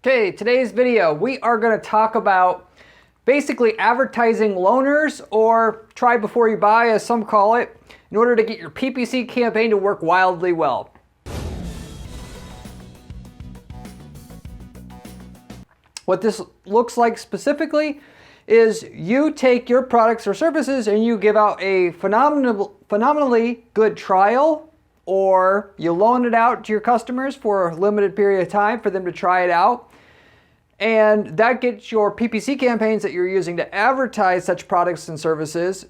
Okay, today's video, we are going to talk about basically advertising loaners, or try before you buy, as some call it, in order to get your PPC campaign to work wildly well. What this looks like specifically is you take your products or services and you give out a phenomenally good trial, or you loan it out to your customers for a limited period of time for them to try it out. And that gets your PPC campaigns that you're using to advertise such products and services,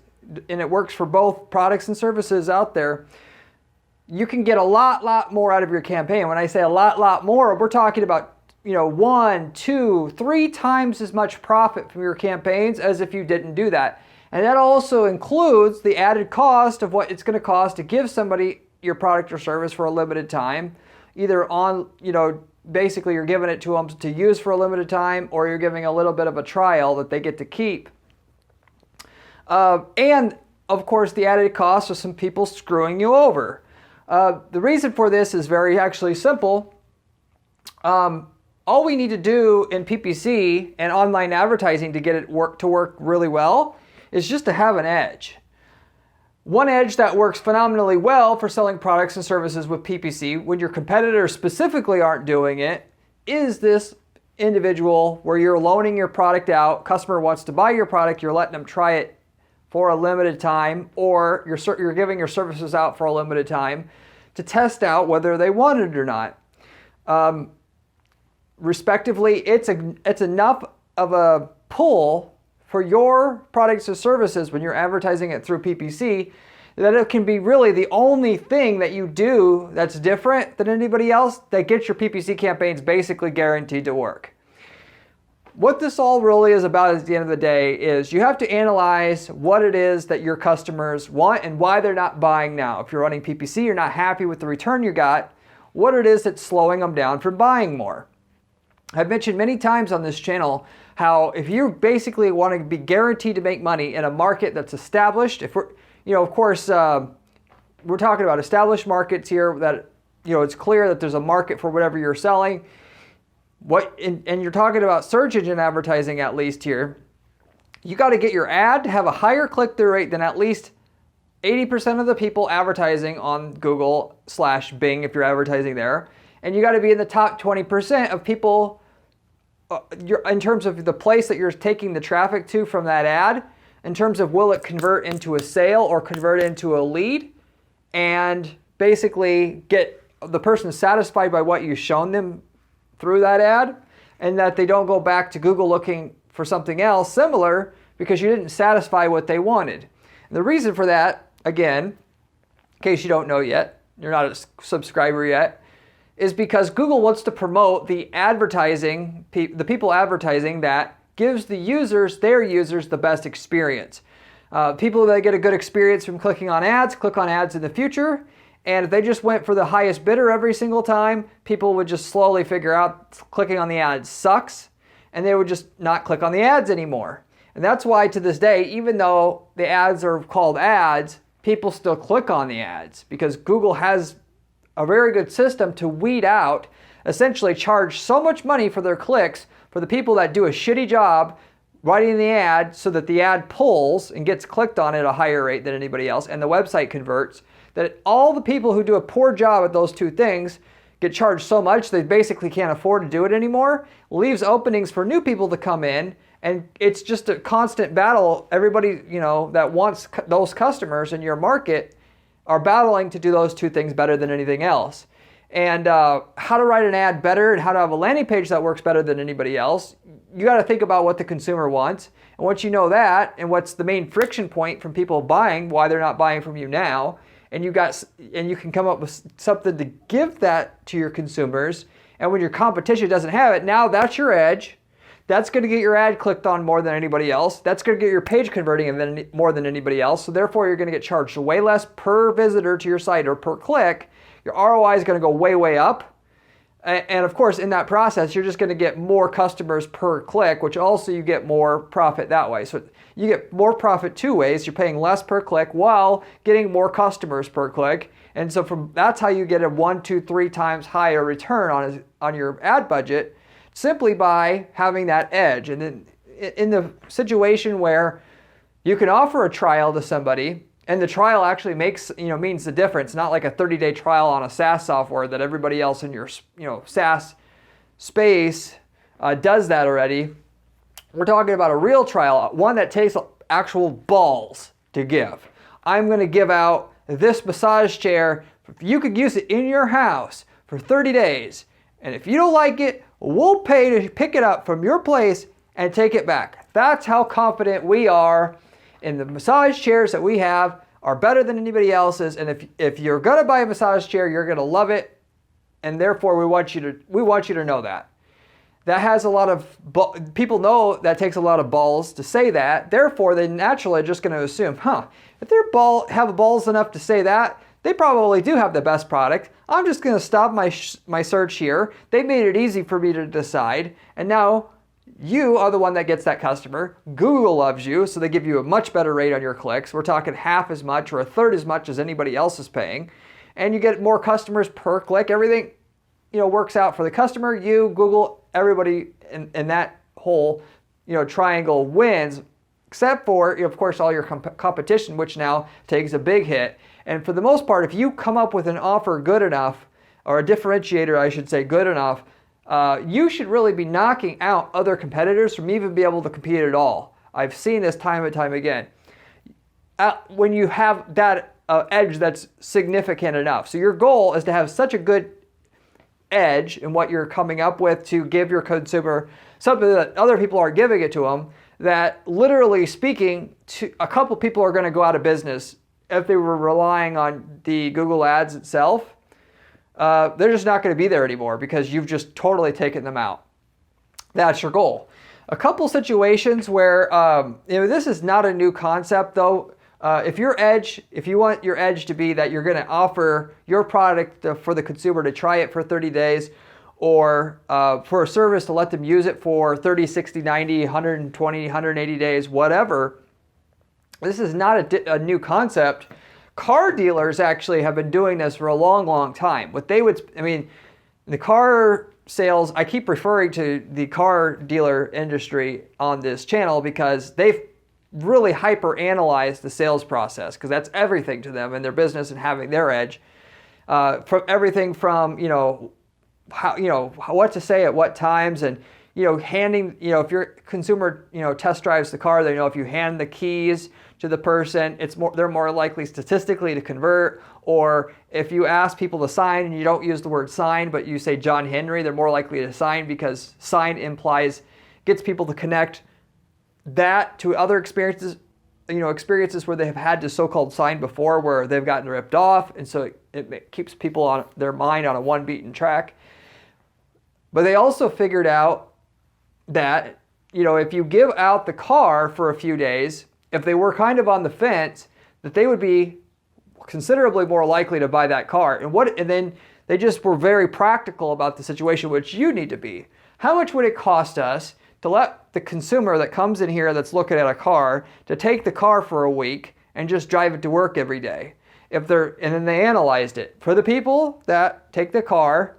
and it works for both products and services out there. You can get a lot more out of your campaign. When I say a lot more, we're talking about 1, 2, 3 times as much profit from your campaigns as if you didn't do that. And that also includes the added cost of what it's going to cost to give somebody your product or service for a limited time, either on, basically you're giving it to them to use for a limited time, or you're giving a little bit of a trial that they get to keep. And of course, the added cost of some people screwing you over. The reason for this is very actually simple. All we need to do in PPC and online advertising to get it to work really well is just to have an edge. One edge that works phenomenally well for selling products and services with PPC, when your competitors specifically aren't doing it, is this individual where you're loaning your product out, customer wants to buy your product, you're letting them try it for a limited time, or you're giving your services out for a limited time to test out whether they want it or not. Respectively, it's enough of a pull for your products or services when you're advertising it through PPC that it can be really the only thing that you do that's different than anybody else that gets your PPC campaigns basically guaranteed to work. What this all really is about at the end of the day is you have to analyze what it is that your customers want and why they're not buying now. If you're running PPC, you're not happy with the return you got, what it is that's slowing them down from buying more. I've mentioned many times on this channel how if you basically want to be guaranteed to make money in a market that's established, if we're, of course, we're talking about established markets here that, it's clear that there's a market for whatever you're selling. And you're talking about search engine advertising at least here. You got to get your ad to have a higher click-through rate than at least 80% of the people advertising on Google/Bing if you're advertising there. And you got to be in the top 20% of people in terms of the place that you're taking the traffic to from that ad, in terms of will it convert into a sale or convert into a lead, and basically get the person satisfied by what you've shown them through that ad, and that they don't go back to Google looking for something else similar because you didn't satisfy what they wanted. And the reason for that, again, in case you don't know yet, you're not a subscriber yet, is because Google wants to promote the advertising, the people advertising that gives their users the best experience. People that get a good experience from clicking on ads, click on ads in the future. And if they just went for the highest bidder every single time, people would just slowly figure out clicking on the ads sucks, and they would just not click on the ads anymore. And that's why to this day, even though the ads are called ads, people still click on the ads, because Google has a very good system to weed out, essentially charge so much money for their clicks for the people that do a shitty job writing the ad, so that the ad pulls and gets clicked on at a higher rate than anybody else, and the website converts, that all the people who do a poor job at those two things get charged so much they basically can't afford to do it anymore, leaves openings for new people to come in, and it's just a constant battle. Everybody, that wants those customers in your market are battling to do those two things better than anything else. And how to write an ad better and how to have a landing page that works better than anybody else, you got to think about what the consumer wants. And once you know that, and what's the main friction point from people buying, why they're not buying from you now, and you can come up with something to give that to your consumers. And when your competition doesn't have it, now that's your edge. That's going to get your ad clicked on more than anybody else. That's going to get your page converting more than anybody else. So therefore, you're going to get charged way less per visitor to your site or per click. Your ROI is going to go way up. And of course, in that process, you're just going to get more customers per click, which also you get more profit that way. So you get more profit two ways. You're paying less per click while getting more customers per click. And so that's how you get a 1, 2, 3 times higher return on your ad budget simply by having that edge. And then in the situation where you can offer a trial to somebody, and the trial actually means the difference, not like a 30-day trial on a SaaS software that everybody else in your SaaS space does that already. We're talking about a real trial, one that takes actual balls to give. I'm going to give out this massage chair. You could use it in your house for 30 days. And if you don't like it, we'll pay to pick it up from your place and take it back. That's how confident we are in the massage chairs that we have are better than anybody else's. And if you're going to buy a massage chair, you're going to love it. And therefore, we want you to know that. That has a lot of, people know that takes a lot of balls to say that. Therefore, they naturally are just going to assume, if they have balls enough to say that, they probably do have the best product. I'm just going to stop my search here. They made it easy for me to decide. And now you are the one that gets that customer. Google loves you, so they give you a much better rate on your clicks. We're talking half as much or a third as much as anybody else is paying. And you get more customers per click. Everything works out for the customer, you, Google, everybody in that whole triangle wins, except for of course all your competition, which now takes a big hit. And for the most part, if you come up with an offer good enough, or a differentiator I should say good enough, you should really be knocking out other competitors from even be able to compete at all. I've seen this time and time again. When you have that edge that's significant enough. So your goal is to have such a good edge in what you're coming up with to give your consumer something that other people aren't giving it to them, that literally speaking, a couple people are going to go out of business if they were relying on the Google Ads itself. They're just not going to be there anymore because you've just totally taken them out. That's your goal. A couple situations where this is not a new concept though. If you want your edge to be that you're going to offer your product for the consumer to try it for 30 days or for a service to let them use it for 30, 60, 90, 120, 180 days, whatever, this is not a new concept. Car dealers actually have been doing this for a long, long time. The car sales, I keep referring to the car dealer industry on this channel because they've really hyper analyze the sales process because that's everything to them in their business and having their edge. From everything from what to say at what times, and handing, if your consumer test drives the car, they know if you hand the keys to the person, they're more likely statistically to convert. Or if you ask people to sign and you don't use the word sign but you say John Henry, they're more likely to sign because sign gets people to connect that to other experiences where they have had to so-called sign before where they've gotten ripped off, and so it keeps people on their mind on a one beaten track. But they also figured out that if you give out the car for a few days, if they were kind of on the fence, that they would be considerably more likely to buy that car. And then they just were very practical about the situation, which you need to be. How much would it cost us to let the consumer that comes in here that's looking at a car to take the car for a week and just drive it to work every day? And then they analyzed it. For the people that take the car,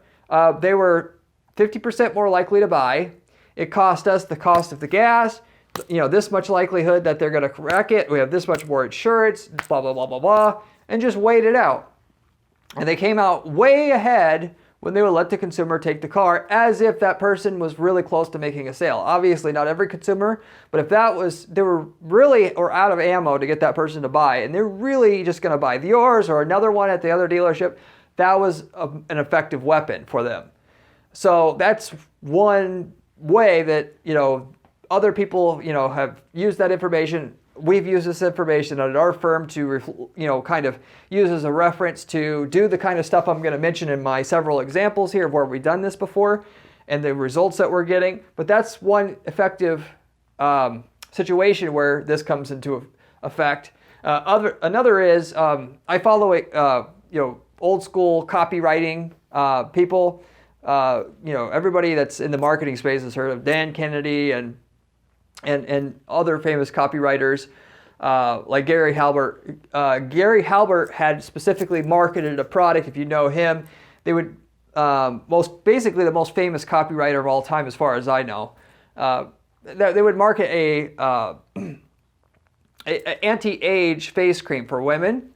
they were 50% more likely to buy. It cost us the cost of the gas, this much likelihood that they're going to wreck it. We have this much more insurance, blah, blah, blah, blah, blah, and just wait it out. And they came out way ahead when they would let the consumer take the car as if that person was really close to making a sale. Obviously not every consumer, but if they were really out of ammo to get that person to buy, and they're really just going to buy yours or another one at the other dealership, that was an effective weapon for them. So that's one way that, other people, have used that information. We've used this information at our firm to, kind of use as a reference to do the kind of stuff I'm going to mention in my several examples here of where we've done this before and the results that we're getting. But that's one effective situation where this comes into effect. Another is I follow old school copywriting people. Everybody that's in the marketing space has heard of Dan Kennedy and other famous copywriters like Gary Halbert. Gary Halbert had specifically marketed a product. If you know him, they would basically the most famous copywriter of all time, as far as I know. They would market a anti-age face cream for women,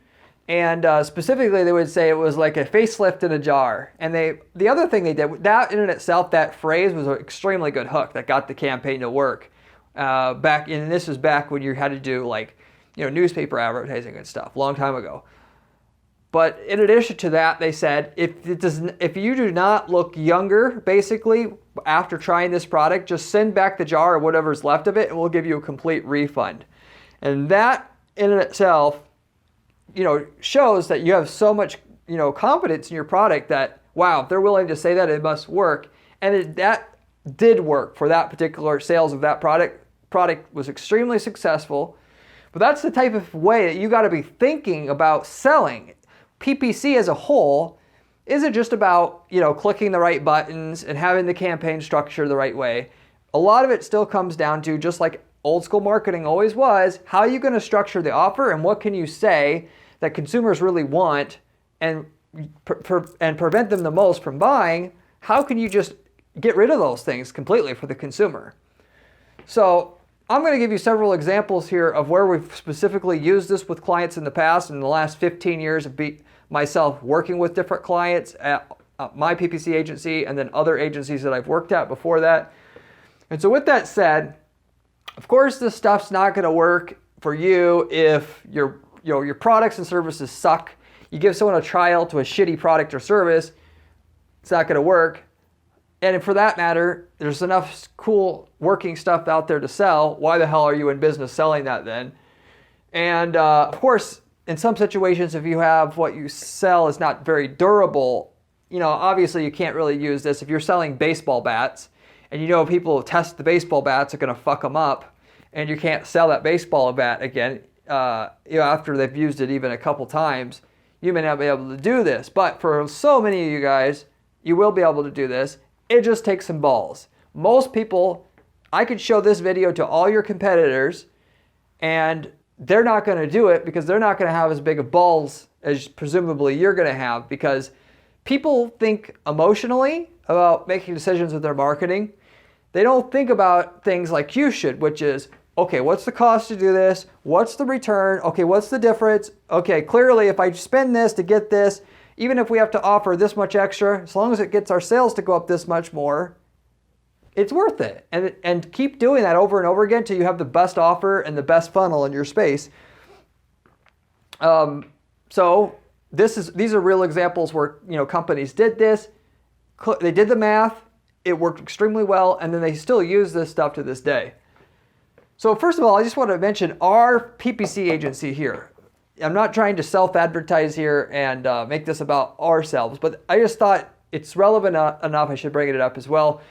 and specifically they would say it was like a facelift in a jar. And the other thing they did, that in and itself, that phrase was an extremely good hook that got the campaign to work. This was back when you had to do like, newspaper advertising and stuff, long time ago. But in addition to that, they said, if you do not look younger, basically, after trying this product, just send back the jar or whatever's left of it, and we'll give you a complete refund. And that in itself, shows that you have so much, confidence in your product that, wow, if they're willing to say that, it must work. And that did work for that particular sales of that product. Product was extremely successful. But that's the type of way that you got to be thinking about selling. PPC as a whole isn't just about, clicking the right buttons and having the campaign structure the right way. A lot of it still comes down to, just like old school marketing always was, how are you going to structure the offer and what can you say that consumers really want and prevent them the most from buying? How can you just get rid of those things completely for the consumer? So I'm going to give you several examples here of where we've specifically used this with clients in the past. In the last 15 years of myself working with different clients at my PPC agency and then other agencies that I've worked at before that. And so with that said, of course, this stuff's not going to work for you if your products and services suck. You give someone a trial to a shitty product or service, it's not going to work. And for that matter, there's enough cool working stuff out there to sell. Why the hell are you in business selling that then? And of course, in some situations, if you have what you sell is not very durable, obviously you can't really use this. If you're selling baseball bats and people who test the baseball bats are going to fuck them up and you can't sell that baseball bat again, after they've used it even a couple times, you may not be able to do this. But for so many of you guys, you will be able to do this. It just takes some balls. Most people, I could show this video to all your competitors and they're not going to do it because they're not going to have as big of balls as presumably you're going to have, because people think emotionally about making decisions with their marketing. They don't think about things like you should, which is, okay, what's the cost to do this? What's the return? Okay, what's the difference? Okay, clearly if I spend this to get this, even if we have to offer this much extra, as long as it gets our sales to go up this much more, it's worth it. And keep doing that over and over again until you have the best offer and the best funnel in your space. So these are real examples where companies did this. They did the math. It worked extremely well, and then they still use this stuff to this day. So first of all, I just want to mention our PPC agency here. I'm not trying to self-advertise here and make this about ourselves, but I just thought it's relevant enough I should bring it up as well.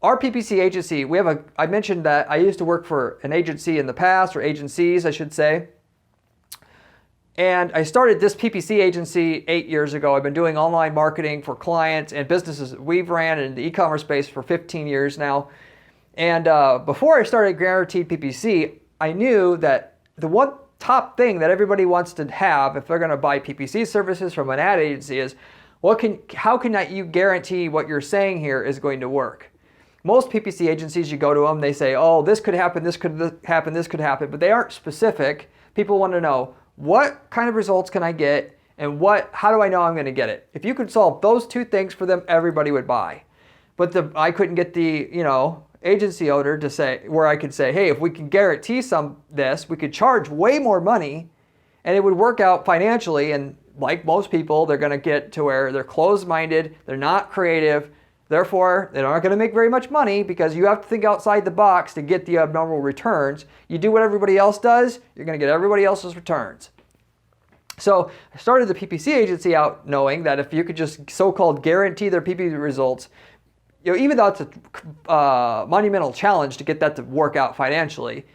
Our PPC agency, I mentioned that I used to work for an agency in the past, or agencies, I should say. And I started this PPC agency 8 years ago. I've been doing online marketing for clients and businesses that we've ran in the e-commerce space for 15 years now. And before I started Guaranteed PPC, I knew that the one top thing that everybody wants to have if they're going to buy PPC services from an ad agency is, how can you guarantee what you're saying here is going to work? Most PPC agencies, you go to them, they say, oh, this could happen, this could happen, this could happen, but they aren't specific. People want to know, what kind of results can I get, and how do I know I'm going to get it? If you could solve those two things for them, everybody would buy. But I couldn't get the agency owner to say, where I could say, hey, if we can guarantee this, we could charge way more money, and it would work out financially. And like most people, they're going to get to where they're closed-minded, they're not creative. Therefore, they're not going to make very much money because you have to think outside the box to get the abnormal returns. You do what everybody else does, you're going to get everybody else's returns. So I started the PPC agency out knowing that if you could just so-called guarantee their PPC results, even though it's a monumental challenge to get that to work out financially,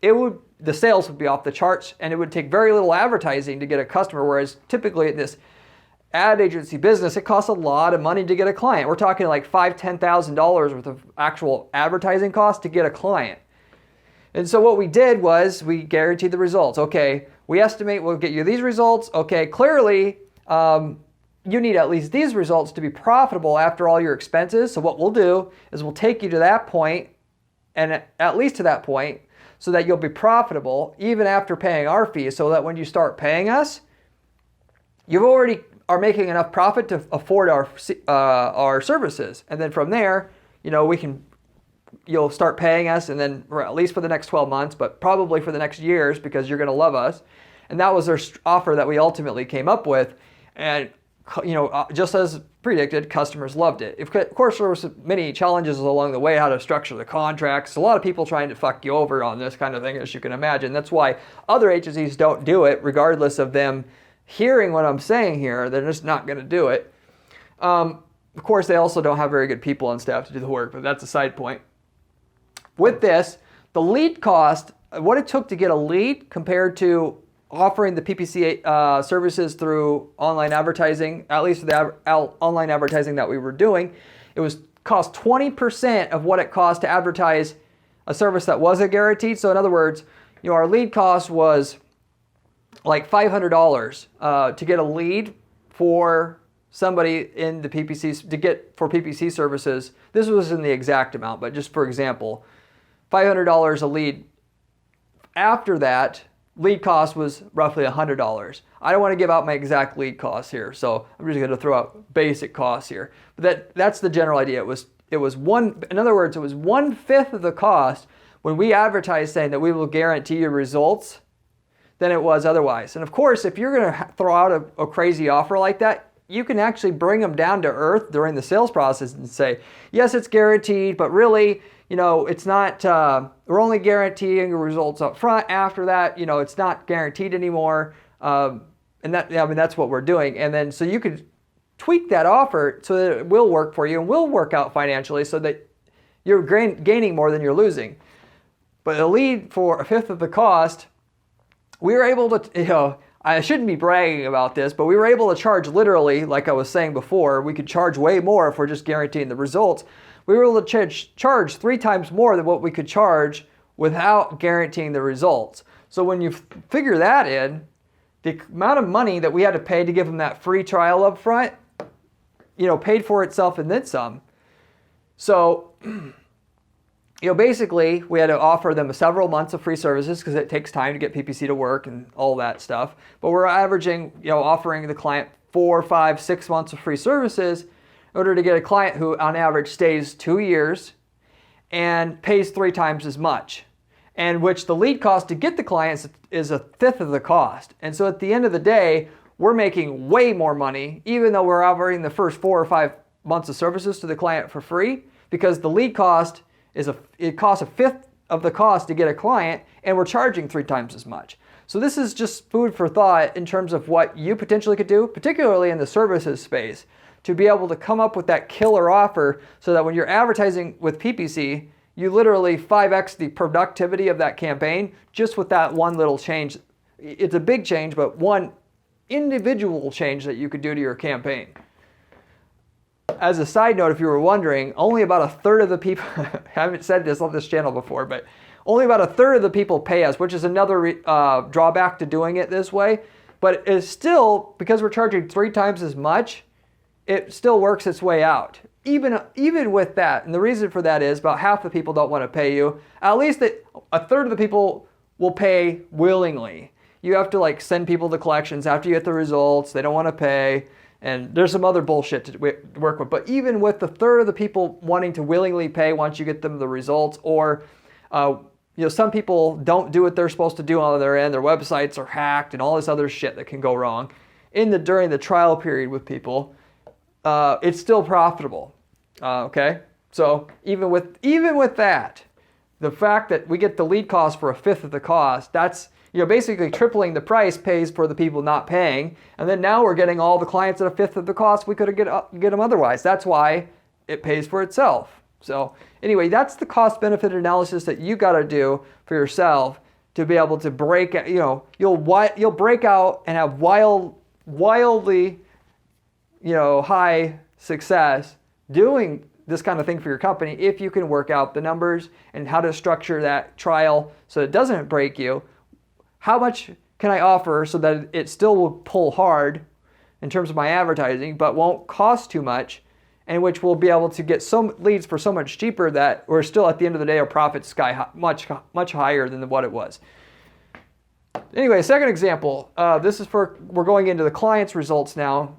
the sales would be off the charts, and it would take very little advertising to get a customer, whereas typically in this ad agency business, it costs a lot of money to get a client. We're talking like $5,000, $10,000 worth of actual advertising costs to get a client. And so what we did was we guaranteed the results. Okay, we estimate we'll get you these results. Okay, clearly you need at least these results to be profitable after all your expenses. So what we'll do is we'll take you to that point, and at least to that point, so that you'll be profitable even after paying our fees, so that when you start paying us, you already are making enough profit to afford our services. And then from there, you'll start paying us, and then at least for the next 12 months, but probably for the next years, because you're going to love us. And that was our offer that we ultimately came up with. And just as predicted, customers loved it. Of course, there were many challenges along the way, how to structure the contracts. A lot of people trying to fuck you over on this kind of thing, as you can imagine. That's why other agencies don't do it, regardless of them hearing what I'm saying here. They're just not going to do it. Of course, they also don't have very good people on staff to do the work, but that's a side point. With this, the lead cost, what it took to get a lead compared to offering the PPC services through online advertising, at least the online advertising that we were doing, it cost 20% of what it cost to advertise a service that wasn't guaranteed. So in other words, our lead cost was like $500 to get a lead for somebody in the PPC, for PPC services. This was in the exact amount, but just for example, $500 a lead. After that, lead cost was roughly $100. I don't want to give out my exact lead costs here, so I'm just going to throw out basic costs here. But that's the general idea. In other words, it was 1/5 of the cost when we advertised saying that we will guarantee your results than it was otherwise. And of course, if you're going to throw out a crazy offer like that, you can actually bring them down to earth during the sales process and say, yes, it's guaranteed, but really, it's not, we're only guaranteeing the results up front. After that, it's not guaranteed anymore. And that's what we're doing. And then, so you could tweak that offer so that it will work for you and will work out financially so that you're gaining more than you're losing. But a lead for 1/5 of the cost, we were able to, I shouldn't be bragging about this, but we were able to charge literally, like I was saying before, we could charge way more if we're just guaranteeing the results. We were able to charge 3 times more than what we could charge without guaranteeing the results. So when you figure that in, the amount of money that we had to pay to give them that free trial up front, paid for itself and then some. So, basically we had to offer them several months of free services because it takes time to get PPC to work and all that stuff. But we're averaging, offering the client 4, 5, 6 months of free services in order to get a client who on average stays 2 years and pays 3 times as much, and which the lead cost to get the clients is 1/5 of the cost. And so at the end of the day, we're making way more money, even though we're offering the first 4 or 5 months of services to the client for free, because the lead cost it costs 1/5 of the cost to get a client, and we're charging 3 times as much. So this is just food for thought in terms of what you potentially could do, particularly in the services space, to be able to come up with that killer offer so that when you're advertising with PPC, you literally 5x the productivity of that campaign just with that one little change. It's a big change, but one individual change that you could do to your campaign. As a side note, if you were wondering, only about 1/3 of the people, I haven't said this on this channel before, but only about 1/3 of the people pay us, which is another drawback to doing it this way. But it's still, because we're charging 3 times as much, it still works its way out. Even with that, and the reason for that is about half the people don't want to pay you. At least 1/3 of the people will pay willingly. You have to send people to collections after you get the results. They don't want to pay. And there's some other bullshit to work with. But even with 1/3 of the people wanting to willingly pay once you get them the results, or some people don't do what they're supposed to do on their end. Their websites are hacked and all this other shit that can go wrong during the trial period with people. It's still profitable. Okay, so even with that, the fact that we get the lead cost for 1/5 of the cost, that's basically tripling the price pays for the people not paying, and then now we're getting all the clients at 1/5 of the cost we could get them otherwise. That's why it pays for itself. So anyway, that's the cost benefit analysis that you got to do for yourself to be able to break. You'll break out and have wildly high success doing this kind of thing for your company if you can work out the numbers and how to structure that trial so it doesn't break you. How much can I offer so that it still will pull hard in terms of my advertising, but won't cost too much, and which will be able to get some leads for so much cheaper that we're still at the end of the day, our profit's much higher than what it was. Anyway, second example, this is we're going into the client's results now.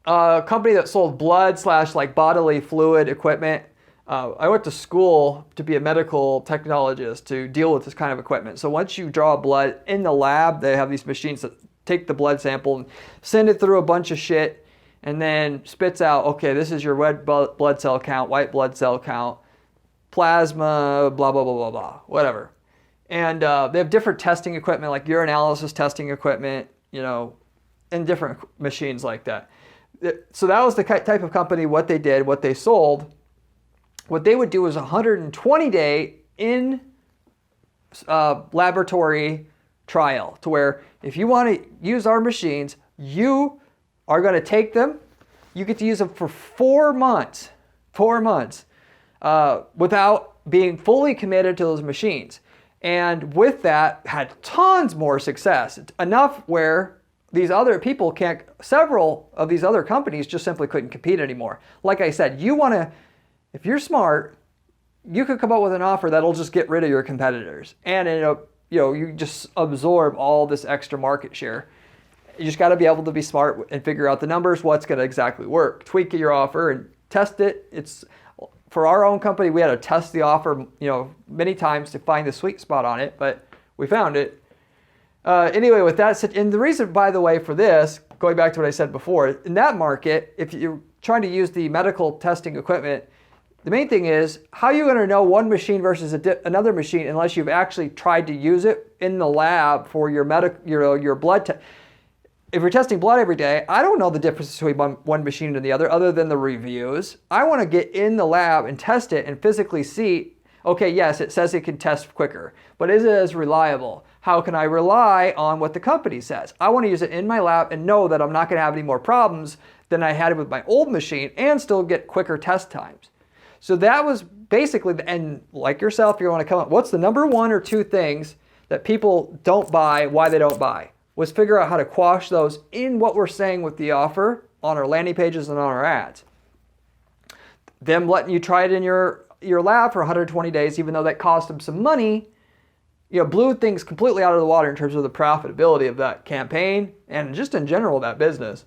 A company that sold blood / like bodily fluid equipment. I went to school to be a medical technologist to deal with this kind of equipment. So once you draw blood in the lab, they have these machines that take the blood sample and send it through a bunch of shit and then spits out, okay, this is your red blood cell count, white blood cell count, plasma, blah, blah, blah, blah, blah, whatever. And they have different testing equipment, like urinalysis testing equipment, and different machines like that. So that was the type of company, what they did, what they sold. What they would do is 120-day in laboratory trial, to where if you want to use our machines, you are going to take them. You get to use them for 4 months, without being fully committed to those machines. And with that, had tons more success, enough where these other people several of these other companies just simply couldn't compete anymore. Like I said, if you're smart, you could come up with an offer that'll just get rid of your competitors. And you just absorb all this extra market share. You just got to be able to be smart and figure out the numbers, what's going to exactly work. Tweak your offer and test it. For our own company, we had to test the offer, many times to find the sweet spot on it, but we found it. Anyway, with that said, and the reason, by the way, for this, going back to what I said before, in that market, if you're trying to use the medical testing equipment, the main thing is, how are you going to know one machine versus another machine unless you've actually tried to use it in the lab for your blood test? If you're testing blood every day, I don't know the difference between one machine and the other than the reviews. I want to get in the lab and test it and physically see, okay, yes, it says it can test quicker, but is it as reliable? How can I rely on what the company says? I want to use it in my lab and know that I'm not going to have any more problems than I had with my old machine and still get quicker test times. So that was basically, and like yourself, you're going to come up, what's the number 1 or 2 things that people don't buy, why they don't buy? Was figure out how to quash those in what we're saying with the offer on our landing pages and on our ads. Them letting you try it in your lab for 120 days, even though that cost them some money, blew things completely out of the water in terms of the profitability of that campaign and just in general that business.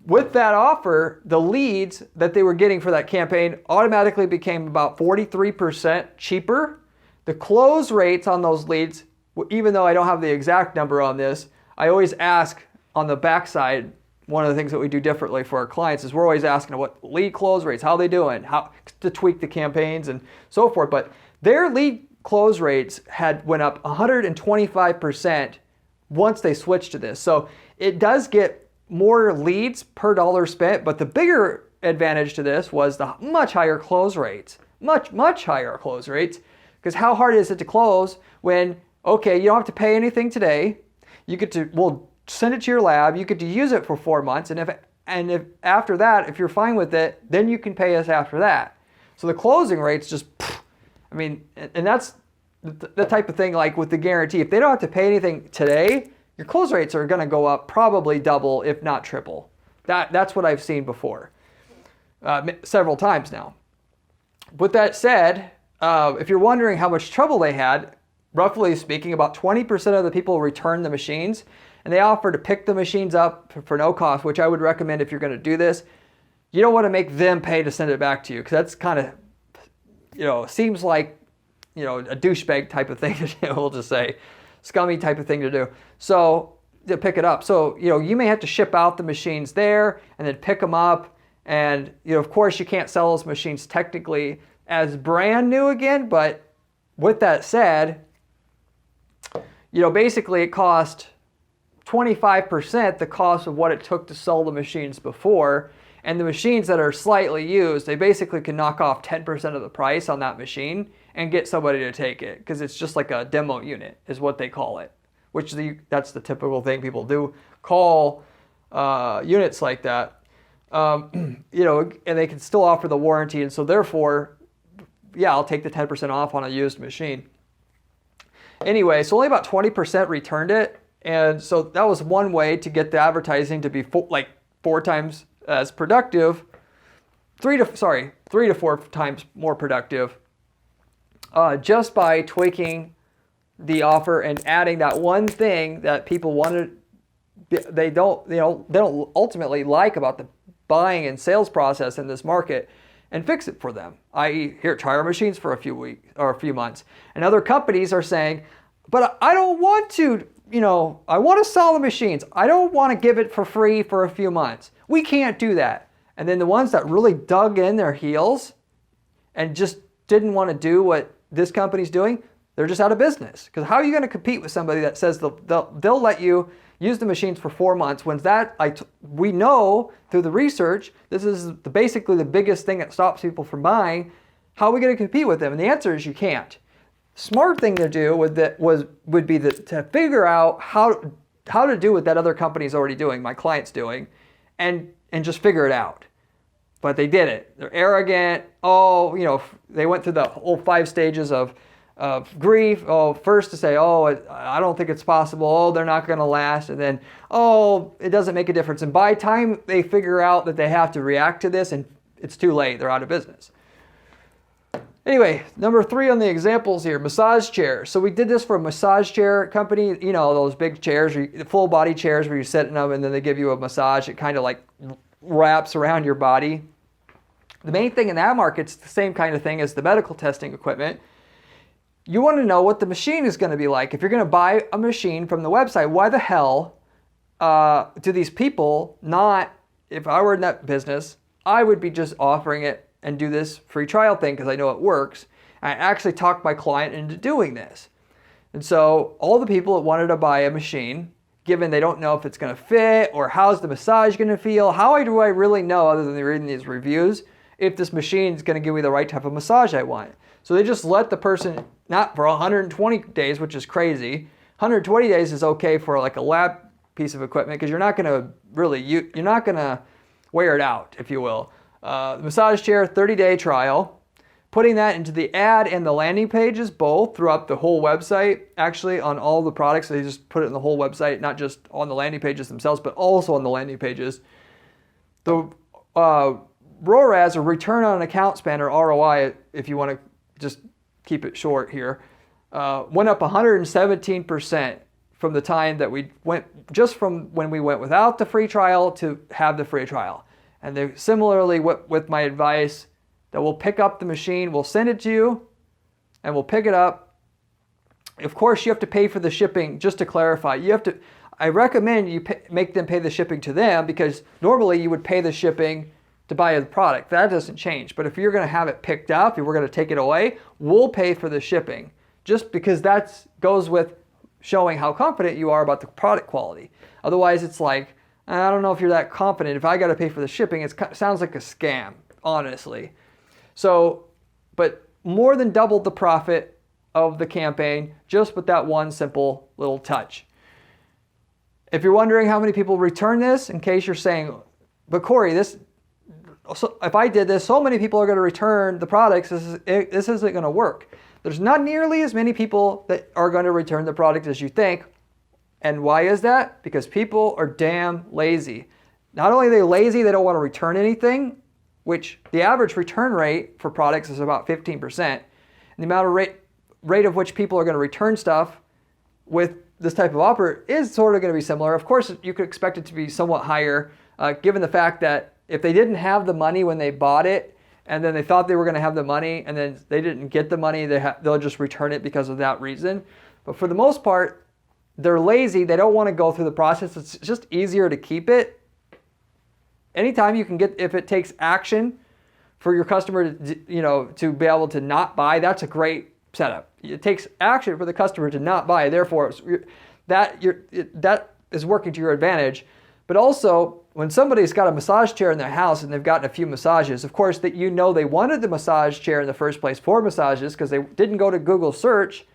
With that offer, the leads that they were getting for that campaign automatically became about 43% cheaper. The close rates on those leads, even though I don't have the exact number on this, I always ask on the backside, one of the things that we do differently for our clients is we're always asking what lead close rates, how they doing, how to tweak the campaigns and so forth. But their lead close rates went up 125% once they switched to this. So it does get more leads per dollar spent, but the bigger advantage to this was the much higher close rates, much higher close rates, because how hard is it to close when, okay, you don't have to pay anything today, we'll send it to your lab, you get to use it for 4 months, and if after that, if you're fine with it, then you can pay us after that. So the closing rates just, and that's the type of thing like with the guarantee. If they don't have to pay anything today, your close rates are going to go up probably double, if not triple. That's what I've seen before, several times now. With that said, if you're wondering how much trouble they had, roughly speaking, about 20% of the people returned the machines, and they offer to pick the machines up for no cost, which I would recommend if you're going to do this. You don't want to make them pay to send it back to you, because that's kind of, seems like, a douchebag type of thing to do, we'll just say. Scummy type of thing to do. So to pick it up. So, you may have to ship out the machines there and then pick them up. And, of course, you can't sell those machines technically as brand new again. But with that said, basically it cost 25% the cost of what it took to sell the machines before. And the machines that are slightly used, they basically can knock off 10% of the price on that machine and get somebody to take it, because it's just like a demo unit is what they call it, which that's the typical thing people do, call units like that. And they can still offer the warranty, and so therefore, yeah, I'll take the 10% off on a used machine. Anyway, so only about 20% returned it, And so that was one way to get the advertising to be four times as productive, three to four times more productive, just by tweaking the offer and adding that one thing that people wanted. They don't ultimately like about the buying and sales process in this market, and fix it for them. I.e., here, try our machines for a few weeks or a few months. And other companies are saying, but I don't want to, I want to sell the machines. I don't want to give it for free for a few months. We can't do that. And then the ones that really dug in their heels and just didn't want to do what this company's doing, they're just out of business. Because how are you going to compete with somebody that says they'll let you use the machines for 4 months when we know through the research this is basically the biggest thing that stops people from buying? How are we going to compete with them? And the answer is you can't. Smart thing to do would be to figure out how to do what that other company's already doing, my client's doing, and just figure it out. But they did it. They're arrogant. They went through the whole 5 stages of grief. First to say, I don't think it's possible. They're not going to last. And then, it doesn't make a difference. And by the time they figure out that they have to react to this, and it's too late, they're out of business. Anyway, number 3 on the examples here, massage chairs. So we did this for a massage chair company, those big chairs, full body chairs where you sit in them and then they give you a massage. It kind of like wraps around your body. The main thing in that market's the same kind of thing as the medical testing equipment. You want to know what the machine is going to be like. If you're going to buy a machine from the website, why the hell do these people not, if I were in that business, I would be just offering it and do this free trial thing because I know it works. I actually talked my client into doing this. And so all the people that wanted to buy a machine, given they don't know if it's going to fit or how's the massage going to feel, how do I really know, other than reading these reviews, if this machine is going to give me the right type of massage I want? So they just let the person, not for 120 days, which is crazy. 120 days is okay for like a lab piece of equipment because you're not going to wear it out, if you will. The massage chair, 30-day trial. Putting that into the ad and the landing pages, both throughout the whole website, actually on all the products. They just put it in the whole website, not just on the landing pages themselves, but also on the landing pages. The ROAS, or return on account spend, or ROI, if you want to just keep it short here, went up 117% from the time that we went, just from when we went without the free trial to have the free trial. And they, similarly with my advice, that we'll pick up the machine, we'll send it to you, and we'll pick it up. Of course, you have to pay for the shipping. Just to clarify, I recommend you make them pay the shipping to them, because normally you would pay the shipping to buy the product. That doesn't change. But if you're going to have it picked up, if we're going to take it away, we'll pay for the shipping, just because that goes with showing how confident you are about the product quality. Otherwise, it's like, I don't know if you're that confident. If I got to pay for the shipping, it sounds like a scam, honestly. So, but more than doubled the profit of the campaign just with that one simple little touch. If you're wondering how many people return this, in case you're saying, but Corey, if I did this, so many people are going to return the products, this isn't going to work. There's not nearly as many people that are going to return the product as you think. And why is that? Because people are damn lazy. Not only are they lazy, they don't want to return anything, which the average return rate for products is about 15%. And the amount of rate of which people are going to return stuff with this type of offer is sort of going to be similar. Of course, you could expect it to be somewhat higher, given the fact that if they didn't have the money when they bought it, and then they thought they were going to have the money, and then they didn't get the money, they'll just return it because of that reason. But for the most part, they're lazy. They don't want to go through the process. It's just easier to keep it. Anytime you can get, if it takes action for your customer to be able to not buy, that's a great setup. It takes action for the customer to not buy. Therefore, that is working to your advantage. But also, when somebody's got a massage chair in their house and they've gotten a few massages, of course, that they wanted the massage chair in the first place for massages, because they didn't go to Google search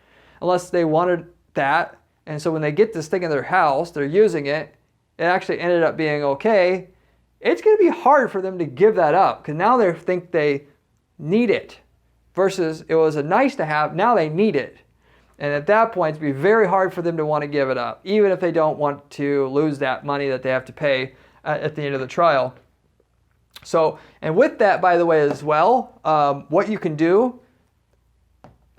unless they wanted that. And so when they get this thing in their house, they're using it, it actually ended up being okay. It's going to be hard for them to give that up, because now they think they need it, versus it was a nice to have, now they need it. And at that point, it'd be very hard for them to want to give it up, even if they don't want to lose that money that they have to pay at the end of the trial. So, and with that, by the way, as well, what you can do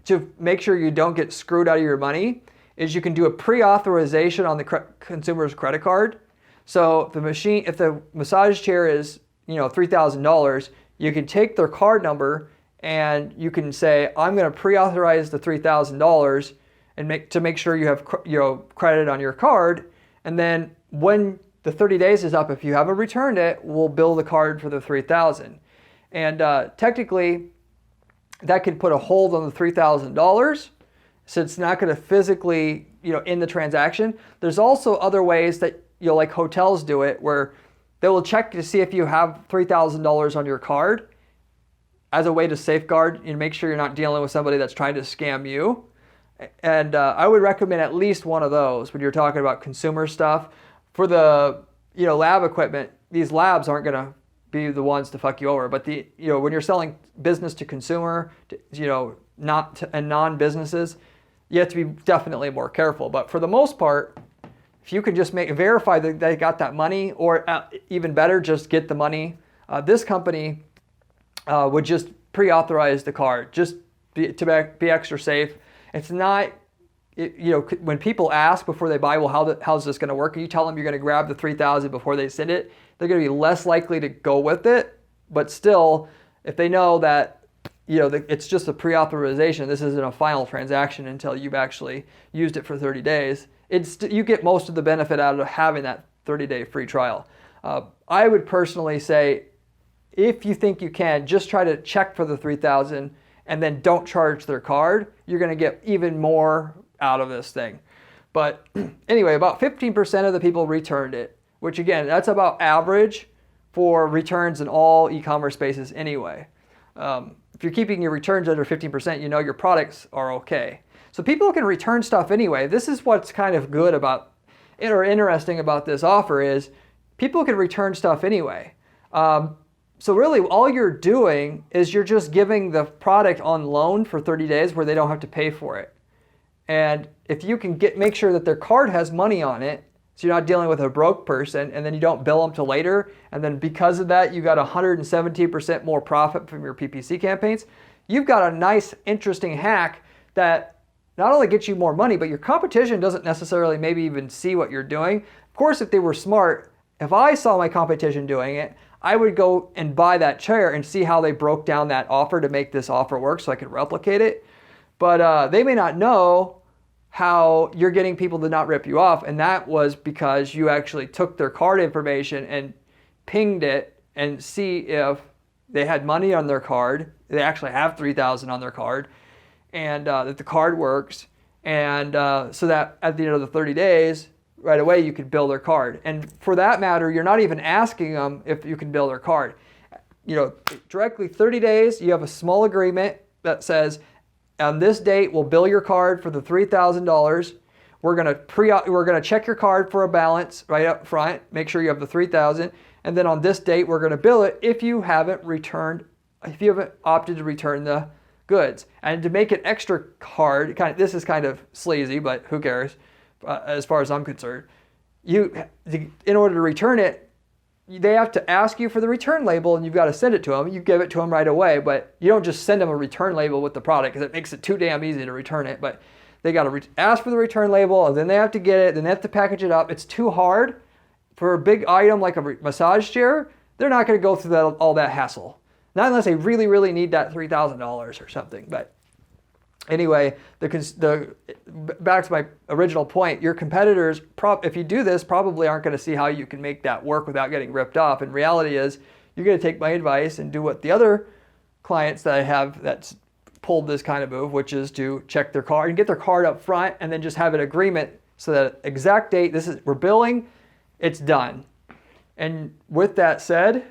to make sure you don't get screwed out of your money is you can do a pre-authorization on the consumer's credit card. So if the massage chair is, $3,000, you can take their card number and you can say, I'm going to pre-authorize the $3,000 and make sure you have credit on your card. And then when the 30 days is up, if you haven't returned it, we'll bill the card for the $3,000. And technically, that could put a hold on the $3,000, so it's not going to physically, in the transaction. There's also other ways that like hotels do it, where they will check to see if you have $3,000 on your card as a way to safeguard and make sure you're not dealing with somebody that's trying to scam you. And I would recommend at least one of those when you're talking about consumer stuff. For the lab equipment, these labs aren't going to be the ones to fuck you over. But when you're selling business to consumer, and non-businesses, you have to be definitely more careful. But for the most part, if you can just verify that they got that money, or even better, just get the money, this company would just pre-authorize the card, just to be extra safe. It's not, when people ask before they buy, well, how's this going to work? And you tell them you're going to grab the $3,000 before they send it, they're going to be less likely to go with it. But still, if they know that, it's just a pre-authorization, this isn't a final transaction until you've actually used it for 30 days, you get most of the benefit out of having that 30-day free trial. I would personally say, if you think you can, just try to check for the $3,000 and then don't charge their card. You're going to get even more out of this thing. But anyway, about 15% of the people returned it, which again, that's about average for returns in all e-commerce spaces anyway. If you're keeping your returns under 15%, your products are okay. So people can return stuff anyway. This is what's kind of good about it, or interesting about this offer, is people can return stuff anyway. So really all you're doing is you're just giving the product on loan for 30 days where they don't have to pay for it. And if you can make sure that their card has money on it, so you're not dealing with a broke person, and then you don't bill them till later, and then because of that you got 117% more profit from your PPC campaigns, you've got a nice, interesting hack that not only gets you more money, but your competition doesn't necessarily maybe even see what you're doing. Of course, if they were smart, if I saw my competition doing it, I would go and buy that chair and see how they broke down that offer to make this offer work so I could replicate it. But they may not know how you're getting people to not rip you off, and that was because you actually took their card information and pinged it and see if they had money on their card, they actually have $3,000 on their card, and that the card works, and so that at the end of the 30 days, right away you could bill their card. And for that matter, you're not even asking them if you can bill their card. Directly 30 days, you have a small agreement that says, on this date, we'll bill your card for the $3,000. We're gonna check your card for a balance right up front. Make sure you have the $3,000, and then on this date, we're gonna bill it if you haven't opted to return the goods. And to make it extra hard, this is kind of sleazy, but who cares? As far as I'm concerned, in order to return it, they have to ask you for the return label, and you've got to send it to them. You give it to them right away, but you don't just send them a return label with the product, because it makes it too damn easy to return it. But they got to ask for the return label, and then they have to get it, then they have to package it up. It's too hard for a big item like a massage chair. They're not going to go through all that hassle, not unless they really, really need that $3,000 or something. But anyway, back to my original point, your competitors, if you do this, probably aren't going to see how you can make that work without getting ripped off. And reality is, you're going to take my advice and do what the other clients that I have that's pulled this kind of move, which is to check their card and get their card up front, and then just have an agreement so that exact date, we're billing, it's done. And with that said,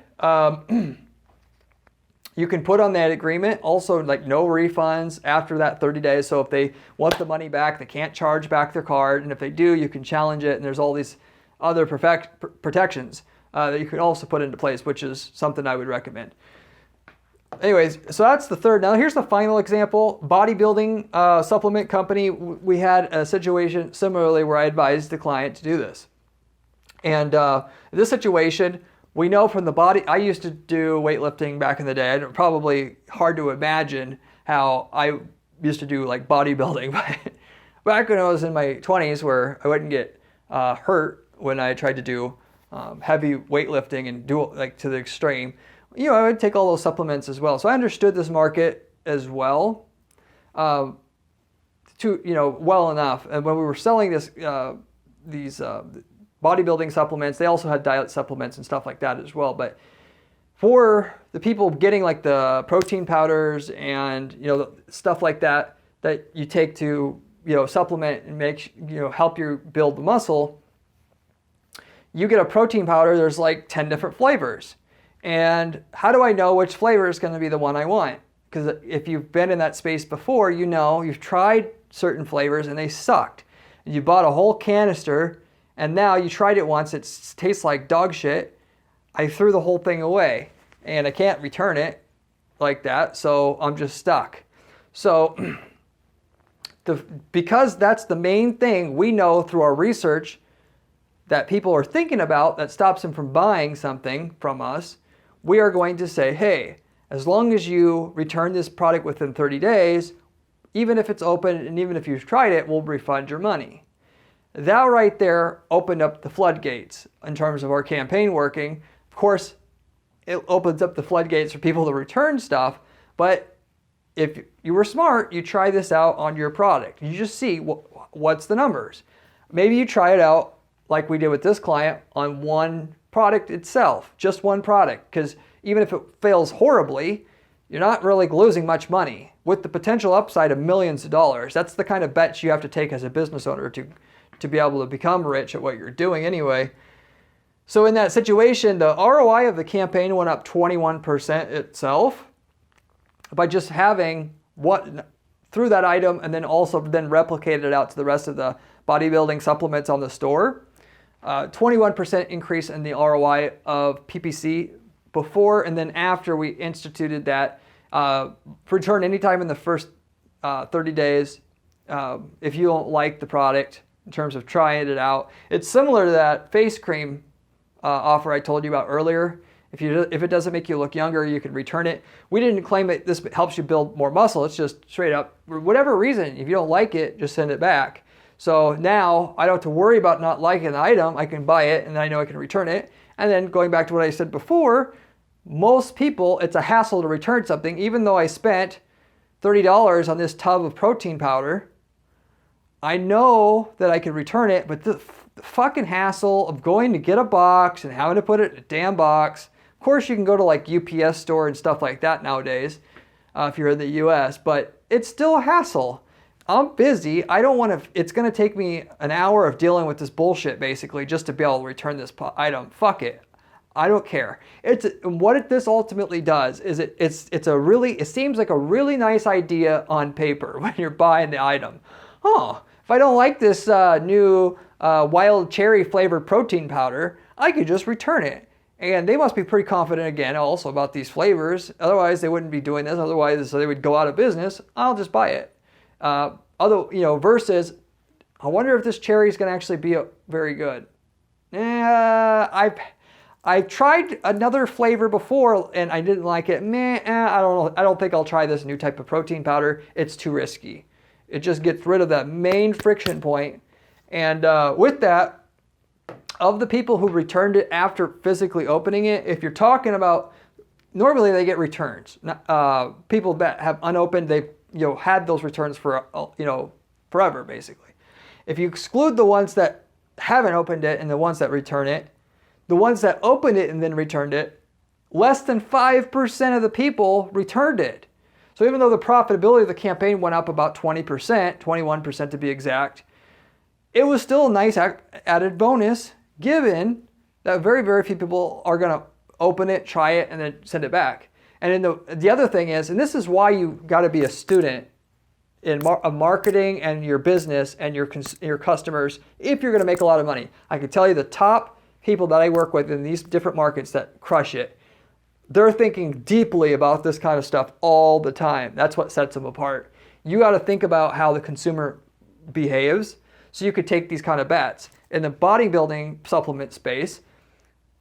you can put on that agreement also no refunds after that 30 days. So if they want the money back, they can't charge back their card. And if they do, you can challenge it. And there's all these other protections that you can also put into place, which is something I would recommend. anyways, so that's the third. Now here's the final example. Bodybuilding supplement company. We had a situation similarly where I advised the client to do this. And this situation, we know from the body, I used to do weightlifting back in the day. Probably hard to imagine how I used to do like bodybuilding. Back when I was in my 20s, where I wouldn't get hurt when I tried to do heavy weightlifting and do it like to the extreme, I would take all those supplements as well. So I understood this market as well, well enough. And when we were selling these bodybuilding supplements, they also had diet supplements and stuff like that as well. But for the people getting like the protein powders and stuff like that you take to supplement and make help you build the muscle, you get a protein powder. There's like 10 different flavors, and how do I know which flavor is going to be the one I want? Because if you've been in that space before, you've tried certain flavors and they sucked. And you bought a whole canister, and now you tried it once, it tastes like dog shit. I threw the whole thing away, and I can't return it like that, so I'm just stuck. So because that's the main thing we know through our research that people are thinking about that stops them from buying something from us, we are going to say, hey, as long as you return this product within 30 days, even if it's open and even if you've tried it, we'll refund your money. That right there opened up the floodgates in terms of our campaign working. Of course, it opens up the floodgates for people to return stuff, but if you were smart, you try this out on your product. You just see what's the numbers. Maybe you try it out like we did with this client on one product itself, just one product, because even if it fails horribly, you're not really losing much money with the potential upside of millions of dollars. That's the kind of bets you have to take as a business owner to be able to become rich at what you're doing anyway. So in that situation, the ROI of the campaign went up 21% itself by just having through that item, and then also then replicated it out to the rest of the bodybuilding supplements on the store. 21% increase in the ROI of PPC before and then after we instituted that. Return anytime in the first 30 days if you don't like the product in terms of trying it out. It's similar to that face cream offer I told you about earlier. If it doesn't make you look younger, you can return it. We didn't claim that this helps you build more muscle. It's just straight up, for whatever reason, if you don't like it, just send it back. So now I don't have to worry about not liking the item. I can buy it and I know I can return it. And then going back to what I said before, most people, it's a hassle to return something. Even though I spent $30 on this tub of protein powder, I know that I can return it, but the fucking hassle of going to get a box and having to put it in a damn box. Of course, you can go to like UPS store and stuff like that nowadays if you're in the US, but it's still a hassle. I'm busy. I don't want to, it's going to take me an hour of dealing with this bullshit basically just to be able to return this item. Fuck it. I don't care. What this ultimately does is it seems like a really nice idea on paper when you're buying the item. Oh, if I don't like this new wild cherry flavored protein powder, I could just return it. And they must be pretty confident again also about these flavors. Otherwise they wouldn't be doing this. Otherwise they would go out of business. I'll just buy it. Versus, I wonder if this cherry is going to actually be very good. I've tried another flavor before and I didn't like it. I don't know. I don't think I'll try this new type of protein powder. It's too risky. It just gets rid of that main friction point. And with that, of the people who returned it after physically opening it, if you're talking about, normally they get returns. People that have unopened, they've had those returns for forever basically. If you exclude the ones that haven't opened it and the ones that return it, the ones that opened it and then returned it, less than 5% of the people returned it. So even though the profitability of the campaign went up about 20%, 21% to be exact, it was still a nice added bonus given that very, very few people are going to open it, try it, and then send it back. And then the other thing is, and this is why you got to be a student in marketing and your business and your customers if you're going to make a lot of money. I can tell you the top people that I work with in these different markets that crush it. they're thinking deeply about this kind of stuff all the time. That's what sets them apart. You got to think about how the consumer behaves so you could take these kind of bets. In the bodybuilding supplement space,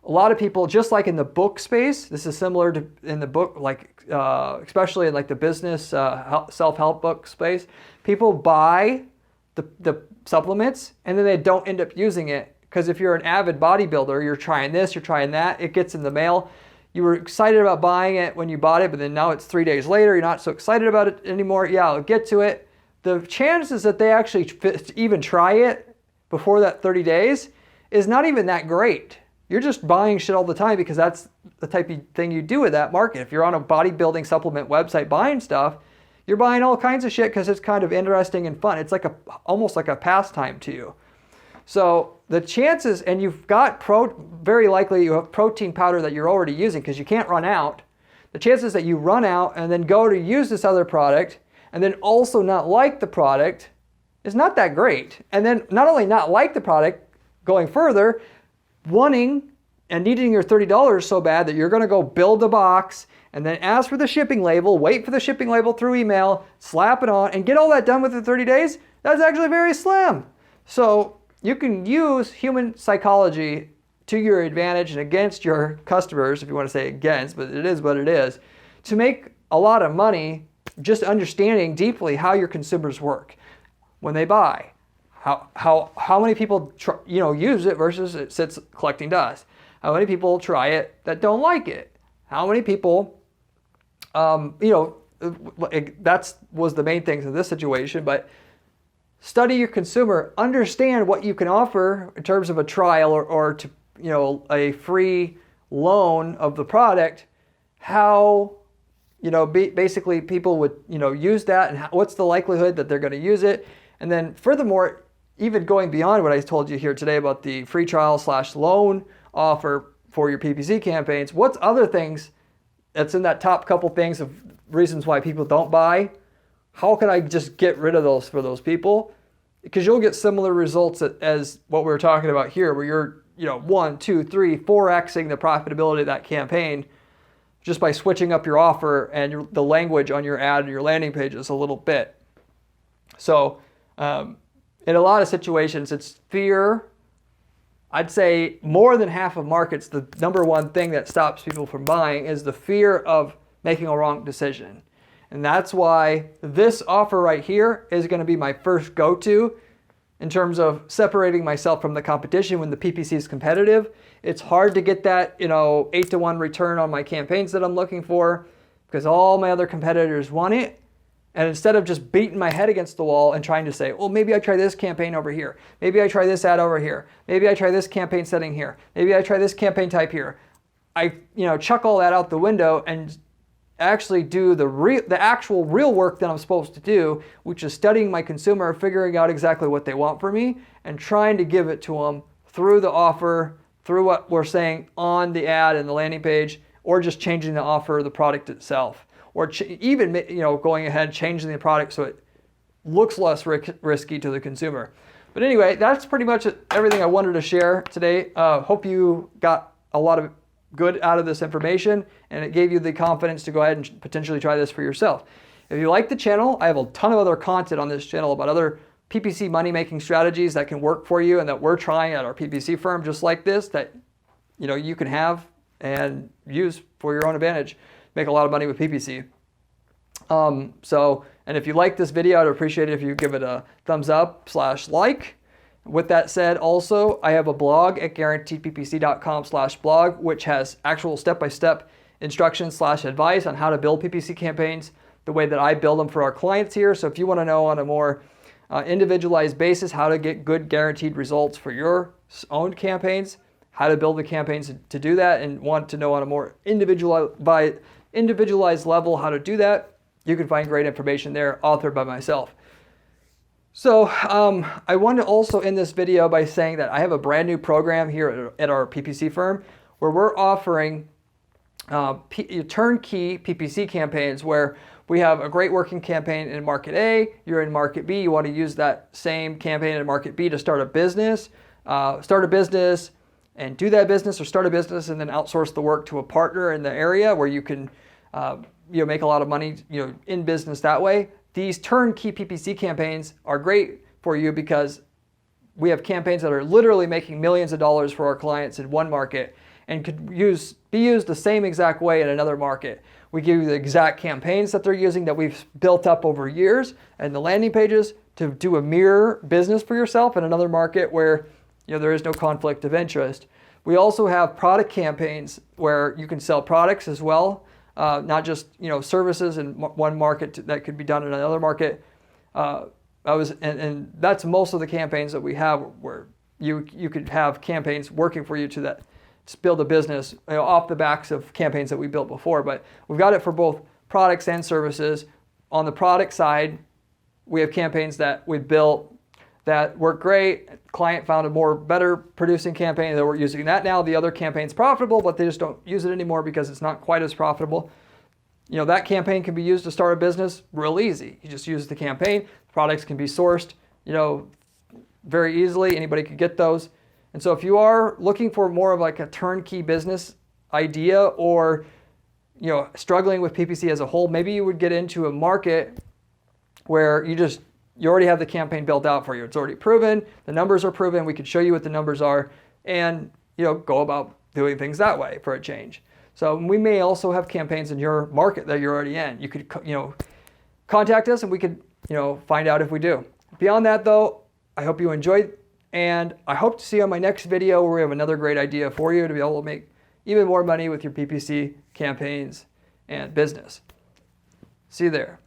a lot of people, just like in the book space, this is similar to in the book, like especially in like the business self-help book space, people buy the supplements and then they don't end up using it. Because if you're an avid bodybuilder, you're trying this, you're trying that, it gets in the mail. You were excited about buying it when you bought it, but then now it's 3 days later, you're not so excited about it anymore. Yeah, I'll get to it. The chances that they actually even try it before that 30 days is not even that great. You're just buying shit all the time because that's the type of thing you do with that market. If you're on a bodybuilding supplement website buying stuff, you're buying all kinds of shit because it's kind of interesting and fun. It's like almost like a pastime to you. So the chances, and you've got very likely you have protein powder that you're already using because you can't run out. The chances that you run out and then go to use this other product and then also not like the product is not that great. And then not only not like the product, going further, wanting and needing your $30 so bad that you're going to go build a box and then ask for the shipping label, wait for the shipping label through email, slap it on, and get all that done within 30 days, that's actually very slim. So you can use human psychology to your advantage and against your customers, if you want to say against, but it is what it is, to make a lot of money just understanding deeply how your consumers work when they buy. How many people use it versus it sits collecting dust? How many people try it that don't like it? How many people, that was the main things in this situation, but study your consumer, understand what you can offer in terms of a trial or to, a free loan of the product, how, basically people would, use that and what's the likelihood that they're going to use it. And then furthermore, even going beyond what I told you here today about the free trial / loan offer for your PPC campaigns, what's other things that's in that top couple things of reasons why people don't buy? How can I just get rid of those for those people? Because you'll get similar results as what we're talking about here, where you're 1, 2, 3, 4xing the profitability of that campaign just by switching up your offer and the language on your ad and your landing pages a little bit. So in a lot of situations, it's fear. I'd say more than half of markets, the number one thing that stops people from buying is the fear of making a wrong decision. And that's why this offer right here is going to be my first go-to in terms of separating myself from the competition when the PPC is competitive. It's hard to get that 8-to-1 return on my campaigns that I'm looking for because all my other competitors want it. And instead of just beating my head against the wall and trying to say, well, maybe I try this campaign over here. Maybe I try this ad over here. Maybe I try this campaign setting here. Maybe I try this campaign type here. I chuck all that out the window and actually do the actual real work that I'm supposed to do, which is studying my consumer, figuring out exactly what they want from me, and trying to give it to them through the offer, through what we're saying on the ad and the landing page, or just changing the offer, the product itself. Or even going ahead, changing the product so it looks less risky to the consumer. But anyway, that's pretty much everything I wanted to share today. Hope you got a lot of good out of this information and it gave you the confidence to go ahead and potentially try this for yourself. If you like the channel, I have a ton of other content on this channel about other PPC money-making strategies that can work for you and that we're trying at our PPC firm just like this that you can have and use for your own advantage. Make a lot of money with PPC. And if you like this video, I'd appreciate it if you give it a thumbs up / like. With that said, also, I have a blog at guaranteedppc.com/blog, which has actual step-by-step instructions / advice on how to build PPC campaigns the way that I build them for our clients here. So if you want to know on a more individualized basis how to get good guaranteed results for your own campaigns, how to build the campaigns to do that, and want to know on a more individualized level how to do that, you can find great information there, authored by myself. So I want to also end this video by saying that I have a brand new program here at our PPC firm where we're offering turnkey PPC campaigns where we have a great working campaign in Market A, you're in Market B, you want to use that same campaign in Market B to start a business, and do that business or start a business and then outsource the work to a partner in the area where you can make a lot of money in business that way. These turnkey PPC campaigns are great for you because we have campaigns that are literally making millions of dollars for our clients in one market and could be used the same exact way in another market. We give you the exact campaigns that they're using that we've built up over years and the landing pages to do a mirror business for yourself in another market where there is no conflict of interest. We also have product campaigns where you can sell products as well, not just services in one market that could be done in another market. And that's most of the campaigns that we have where you could have campaigns working for you to build a business off the backs of campaigns that we built before. But we've got it for both products and services. On the product side, we have campaigns that we built that work great. Client found a better producing campaign that we're using that now. The other campaign's profitable, but they just don't use it anymore because it's not quite as profitable. That campaign can be used to start a business real easy. You just use the campaign. Products can be sourced, very easily. Anybody could get those. And so if you are looking for more of like a turnkey business idea or, struggling with PPC as a whole, maybe you would get into a market where you already have the campaign built out for you. It's already proven. The numbers are proven. We could show you what the numbers are and, go about doing things that way for a change. So we may also have campaigns in your market that you're already in. You could, contact us and we could, find out if we do. Beyond that though, I hope you enjoyed and I hope to see you on my next video where we have another great idea for you to be able to make even more money with your PPC campaigns and business. See you there.